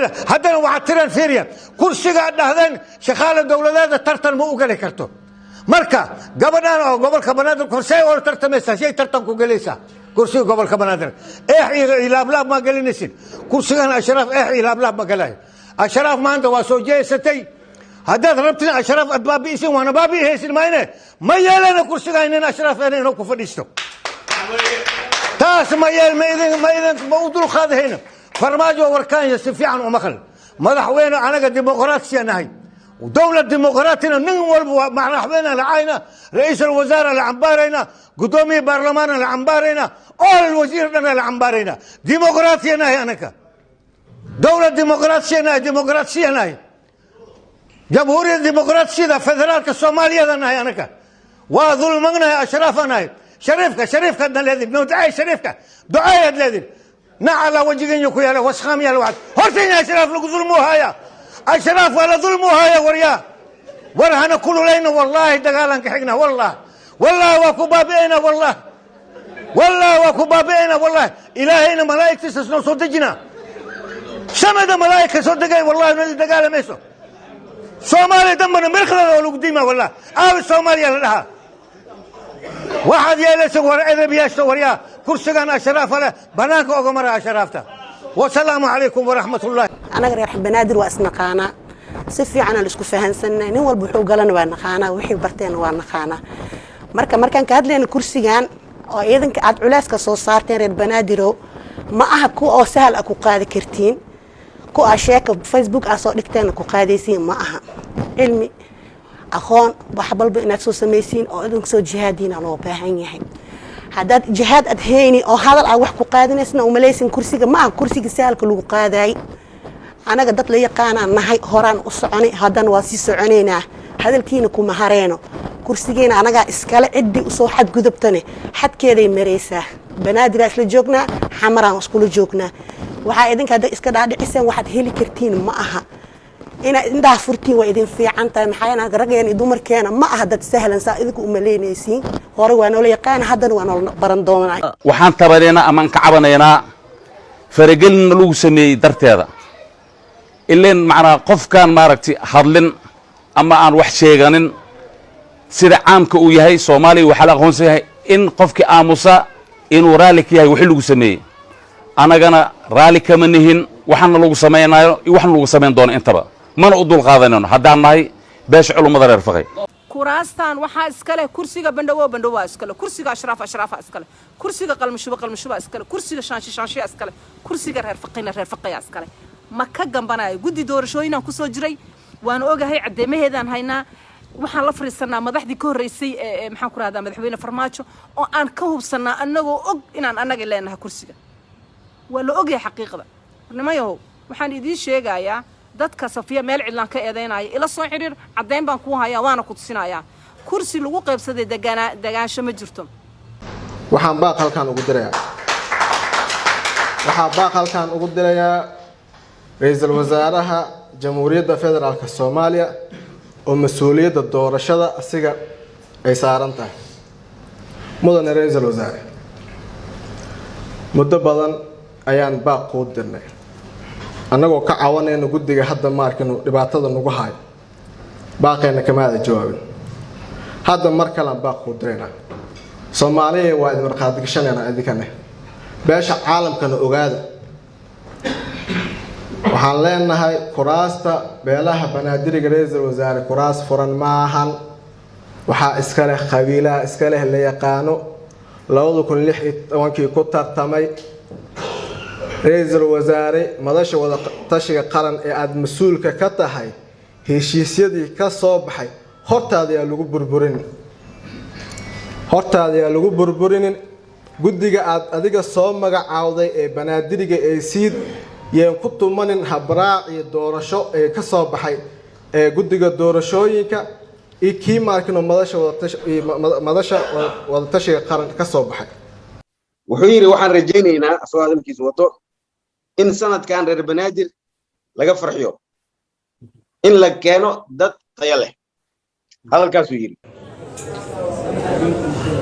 كرسي هذا وعتران فيريا كرسي قاعد هذين شغال الدولة هذا ترتن مو قال كرتو مركا قبل كبنادر كرسي ولا ترتمسها شيء ترتن كوجليسا كرسي قبل كبنادر إلى بلا ما قال نسين كرسي أنا أشرف إلى بلا ما قال أشرف ما عنده وسوجي ستي هذا ضربتنا أشرف أبابي اسم وأنا بابي هيسين ما يلنا كرسي أنا أشرف أنا نوقف فديستو تاس ما إذن موضوع هذا هنا فرماجو وركان يسفي عن ومخل مدح وين أنا ديمقراطية نهي ودولة ديمقراطية نمول مع وين لعينا رئيس الوزراء العنبارينا قدومي برلمان العنبارينا أول الوزير لنا العنبارينا ديمقراطية نهي أنك دولة ديمقراطية نهي جمهورية ديمقراطية فدرالك الصومالية نهي أنك وظلمنا أشرافنا شريفك الذي ندعي شريفك دعاية الذي نعلى وجهين يكويا وسخام يا الوعد هرتين يا أشراف لك ظلموها يا أشراف ولا ظلموها يا وريا ورهنا كل لينا والله دقالنك حقنا والله وكبابينا والله وكبابينا والله إلهينا ملائكة تسنو صدقنا سمد ملائكة صدقي والله من دقال ميسو صومالي دمنا مرخلة ولو قديمة والله الصومالية لها واحد يلس إذا بيشتور يا كرسيان أشراف ولا بناك أقمر أشرافته والسلام عليكم ورحمة الله. أنا غير بنادر وأسنقانا سفي عنا لسكو فهن سنة نوال بحوق لنا وأنقانا وحي برتين وأنقانا مركان كهاد لين كرسيان أو إذا كعد علاسك صوصارتين ريد بنادرو ما أحكو أو سهل أكو قاعد كرتين كو أشياء بفيسبوك أصدقتين أكو قاعدين ما أها علمي أخوان بحبل بإنك سو سميسين أو إذن سو جهادين على وباهين يحين هذا جهاد أدهيني أو هذا الأوح قادين اسمه ومليسين كرسي ما كرسي سهل كله قاداي أنا قدرت لي قانا نهاي هوران أصعني هذا نواسي سعنينا هذا الكين كم هرينه كرسينا أنا قا إسكال عدي وصو حد جذبتني حد كذا مريسة بنادر أصل جوكنا حمران أسكول جوكنا وحايدين كذا إسكال عاد إسم واحد هيلي كرتين معها إن فرتي وإذن في عنتا محيانا رجعنا يدمر كان ما هذا سهلا سائلك أملين يسين هروان ولا يقان هذا وانا برندونا وحان تبرينا أمان كعبنا فرجلنا لو سمي درت هذا إلا معنا قف كان ماركتي حضلن أما أن وحشي جانن سيد عام كويهاي صومالي وحلق هونسي إن قفك آموسا إن ورالك يهاي وحلو سمي أنا جانا رالك منهن وحنا لو سمينا وحنا لو سمين دون انتبه من أدول قاضينا هذا ماي باش علوم مدار رفقي كراستان وحا اسكله كرسيغا بندوا اسكله كرسيغا اشراف اسكله كرسيغا قلم شبا اسكله كرسيغا شانشي اسكله كرسيغا رفقي اسكله ما كغنبناي غدي دورشooyin ku soo jiray waan ogahay cadeemaheedan hayna waxaan la fariisanaa madaxdii ka horeysay ee maxaan ku raahdaa madaxweyne farmaajo oo aan ka hubsanaa anagoo og inaan anaga leenahay kursiga waa la ogyahay xaqiiqada nimayo waxaan idin sheegayaa dadka safiya meel cidlaan ka eedeynaya ila soo xiriir cadeyn baan ku hayaa waana ku tusinayaa kursi lagu qaybsaday dagaansho ma jirto waxaan baaq halkan ugu dirayaa رئيس الوزراء جمهورية فدرالك الصومالية ومسؤولية الدورشة أسيقا أي سارنتا مدن رئيس الوزراء مدبضا أيان باق قدرنا أنه كعوانا إنه قد حد ماركنو رباطة نقوهاي باقينا كما هذا الجواب هذا مركلا باق قدرنا صومالية وايد مرقاتك شنينا أذكنا باش عالم كانوا أغادا waxaan leenahay kuraasta beelaha banaadiriga ra'iisul wasaare kuraas furan maahan waxa iska leh qabiilaha iska leh la yaqaano 2016 ku tartamay ra'iisul wasaare madasha wada tashiga qaran ee aad mas'uulka ka tahay heshiisyadii ka soo baxay hortaada ayaa lagu burburinin guddiga aad adiga soo magacaawday ee banaadiriga ee siid yeen ku tumanin habraaci doorasho ee ka soo baxay ee guddiga doorashooyinka kii markino madasha wada tashiga qaran ka soo baxay wuxuu yiri waxaan rajaynaynaa soo hadalkiisa wato in sanadkan reer banaadir laga farxiyo in la keeno dad tayo leh hadalkaas uu yiri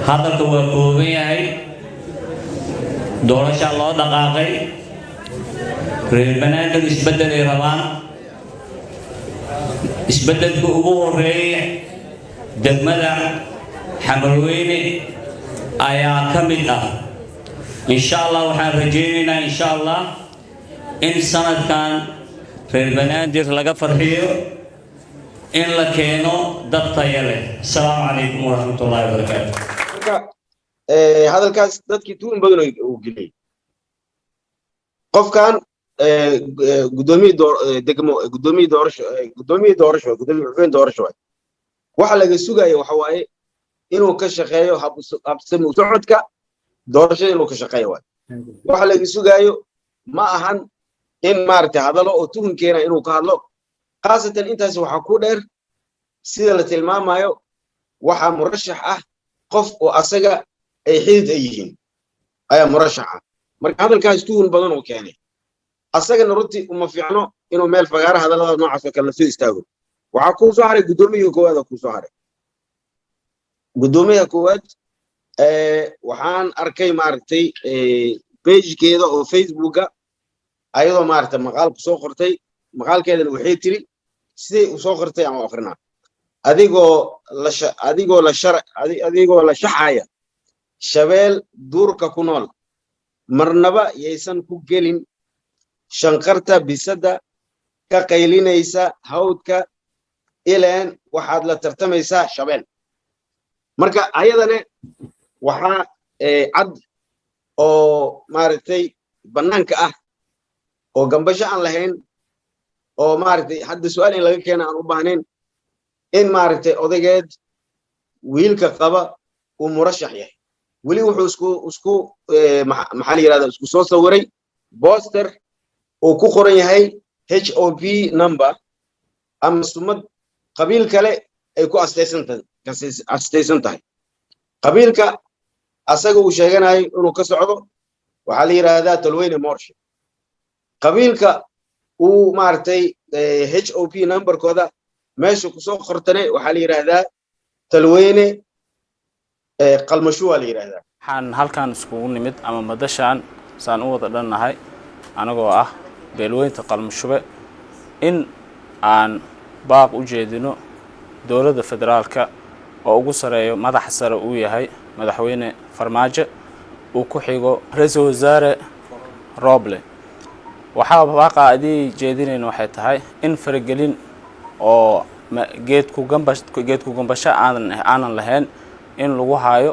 hadalka waa kooban yahay doorasho loo dhaqaaqay reer banaadir isbeddel ay rabaan isbeddelka ugu horeeya degmada xamarweyne ayaa ka mid ah insha allah waxaan rajaynaynaa insha allah in sanadkan reer banaadir laga farxiyo in la keeno dad tayo leh asalaamu calaykum waraxmatullaahi wabarakaatu marka hadalkaas dadkii tuun badan uu geliyey qofkan gudoomiye doorasho waxa laga sugayo waxa waaye inuu ka shaqeeyo habsami u socodka doorashada inuu ka shaqeeyo waaye waxa laga sugayo ma ahan in maaragtay hadallo oo tuhun keena inuu ka hadlo khaasatan intaas waxaa ku dheer sida la tilmaamayo waxaa murashax ah qof oo asaga ay xidid ay yihiin ayaa murashax ah marka hadalkaas tuhun badan uu keenay asagana runtii uma fiicno inuu meel fagaara hadallada noocaas oo kale la soo istaago waxaa kuu soo haray guddoomiyaha koowaad oo kuu soo haray guddoomiyaha koowaad waxaan arkay maaragtay pagekeeda oo facebooka ayadoo maaragtay maqaal ku soo qortay maqaalkeedana waxay tiri siday u soo qortay ama akrinaa adigoo la shaxaya shabeel duurka ku nool marnaba yaysan ku gelin shanqarta bisada ka qaylinaysa hawdka ileen waxaad la tartamaysaa shabeel marka ayadane waxaa cad oo maaragtay bannaanka ah oo gambasho aan lahayn oo maaragtay hadda su'aal in laga keena aan u baahnayn in maaragtay odageed wiilka qaba uu murashax yahay weli wuxuu isku maxaa la yidhahdaa isku soo sawiray booster uu ku qoran yahay HOP number ama sumad qabiil kale ay ku astaysan tahay qabiilka asaga uu sheeganayo inuu ka socdo waxaa la yidhaahdaa talweyne moorshe qabiilka uu maaragtay HOP numberkooda meesha kusoo qortane waxaa la yidhaahdaa talweyne qalmasho waa la yidhaahdaa waxaan halkan iskugu nimid ama madashaan saan u wada dhannahay anagoo ah beelweynta qalmashube in aan baaq u jeedino dowladda federaalka oo ugu sareeyo madaxa sare uu yahay madaxweyne farmaajo uu ku xigo ra-iisul wasaare Roble waxaa baaqa adii jeedinayna waxay tahay in faragelin oo geedku gambasho aanan lahayn in lagu hayo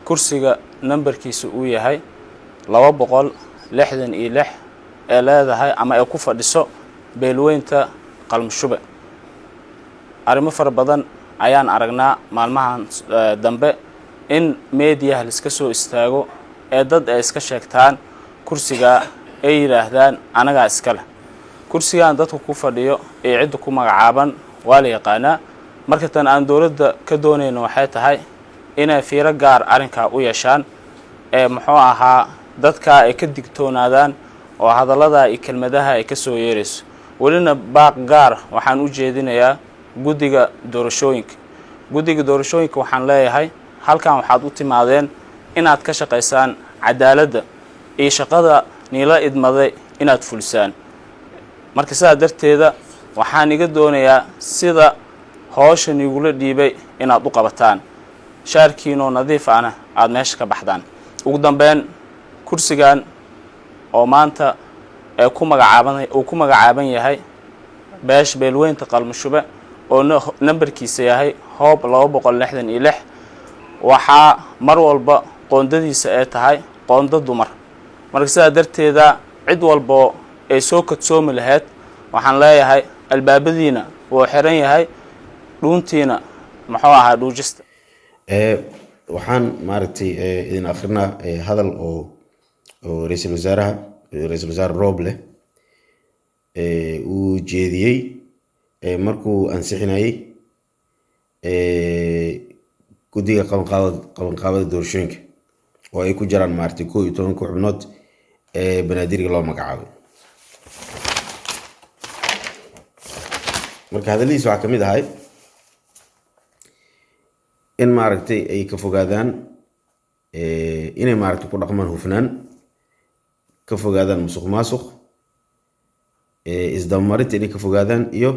kursiga nambarkiisa uu yahay 266 ee leedahay ama ay ku fadhiso beelweynta qalmashube arrimo fara badan ayaan aragnaa maalmahan dambe in media la iska soo istaago ee dad ay iska sheegtaan kursiga ay yiraahdaan anaga iska leh kursigan dadku ku fadhiyo ee cid ku magacaaban waa la yaqaanaa marka tan aan dowladda ka doonayno waxay tahay inay fiiro gaar arrinka u yeeshaan ee muxuu ahaa dadka ay ka digtoonaadaan oo hadallada iyo kelmadaha ay ka soo yeerayso walina baaq gaar waxaan u jeedinayaa guddiga doorashooyinka waxaan leeyahay halkan waxaad u timaadeen inaad ka shaqaysaan cadaaladda iyo shaqada niila idmaday inaad fulisaan marka sidaa darteeda waxaan iga doonayaa sida hawsha nigula dhiibay inaad u qabataan shaarkiinoo nadiif ahna aad meesha ka baxdaan ugu dambeyn kursigan oo maanta ee ku magacaaban yahay beelweynta qalmashube oo nambarkiisa yahay hoob 266 waxaa mar walba qoondadiisa ay tahay qoondo dumar marka sidaa darteeda cid walba ay soo kadsoomi lahayd waxaan leeyahay albaabadiina wuu xiran yahay dhuuntiina muxuu ahaa dhuujista waxaan maaragtay idin akrinaa hadal oo ra'iisul wasaare Roble uu jeediyey markuu ansixinayay guddiga qabanqaabada doorashooyinka oo ay ku jiraan maaragtay 11 xubnood ee banaadirga loo magacaabay marka hadaladiisa waxaa kamid ahay in maaragtay ay ka fogaadaan inay maaragtay ku dhaqmaan hufnaan ka fogaadaan musuqmaasuq isdabamarinta inay ka fogaadaan iyo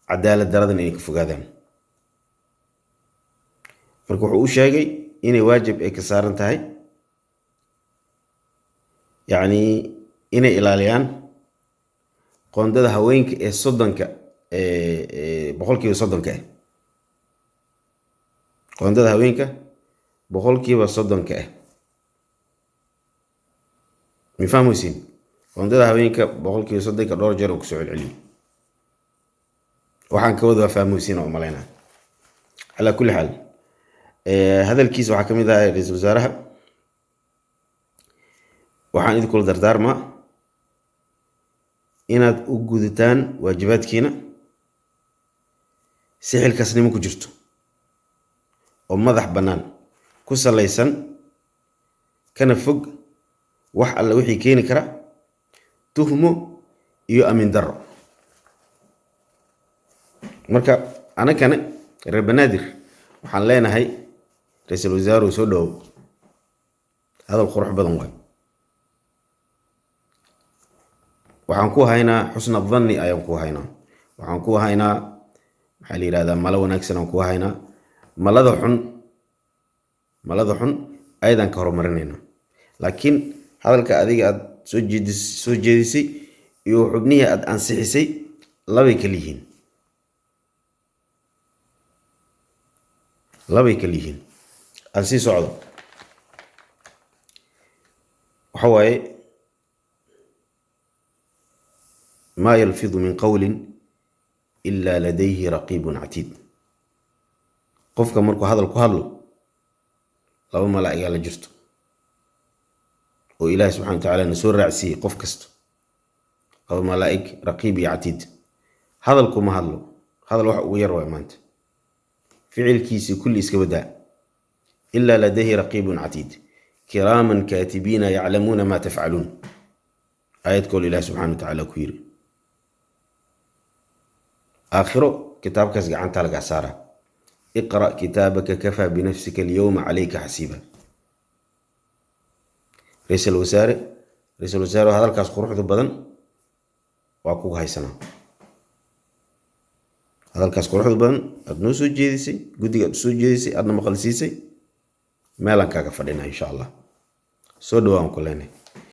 cadaalad daradan inay ka fogaadaan. marka wuxuu u sheegay inay waajib ay ka saaran tahay yacni inay ilaaliyaan qoondada haweenka ee soddonka boqolkiiba soddonka ah. qoondada haweenka boqolkiiba soddonka ah. ma fahmaysiin? qoondada haweenka boqolkiiba soddonka dhowr jeer oo kusoo celceliyay. waxaan ka wada waa fahmaysiin oo malaynaa. calaa kulli xaal hadalkiisa waxaa ka mid ah ra-iisul wasaaraha, waxaan idinkula dardaarmaa inaad u gudataan waajibaadkiina si xilkaasnimo ku jirto oo madax bannaan ku salaysan, kana fog wax alla wixii keeni kara tuhmo iyo amin darro. marka anakana reer banaadir waxaan leenahay ra-iisul wasaaruhu soo dhawow. hadal qurux badan waay. waxaan ku haynaa xusna dhanni ayaan ku haynaa. waxaan ku haynaa maxaa la yidhahdaa malo wanaagsan aan ku haynaa. malada xun ayadaan ka horumarinayna. laakiin hadalka adiga aad soo jeedisay iyo xubnihii aad ansixisay labay kala yihiin. aan sii socdo. waxa waaye maa yalfidu min qawlin ilaa ladayhi raqiibun catiid. qofka markuu hadal ku hadlo laba malaa'igaa la jirto oo ilaahi subxana wa tacaala na soo raacsiiyey qof kasta. laba malaa'ig raqiib iyo catiid. hadalku ma hadlo. hadal wax ugu yar waay maanta. ficilkiisii kulli iska badaa. ilaa ladayhi raqiibun catiid kiraaman kaatibiina yaclamuuna maa tafcaluun. aayad kool ilaahi subxana wa tacaala ku yiri. aakhiro kitaabkaas gacanta lagaa saara. iqra' kitaabaka kafaa binafsika alyawma calayka xasiiba. ra-iisul wasaare hadalkaas quruxda badan waa kugu haysanaa. hadalkaas quruxda badan aad noo soo jeedisay, guddiga aad soo jeedisay, aadna maqal siisay, meelaan kaaga fadhinaa insha allah. soo dhawaan ku leenahay.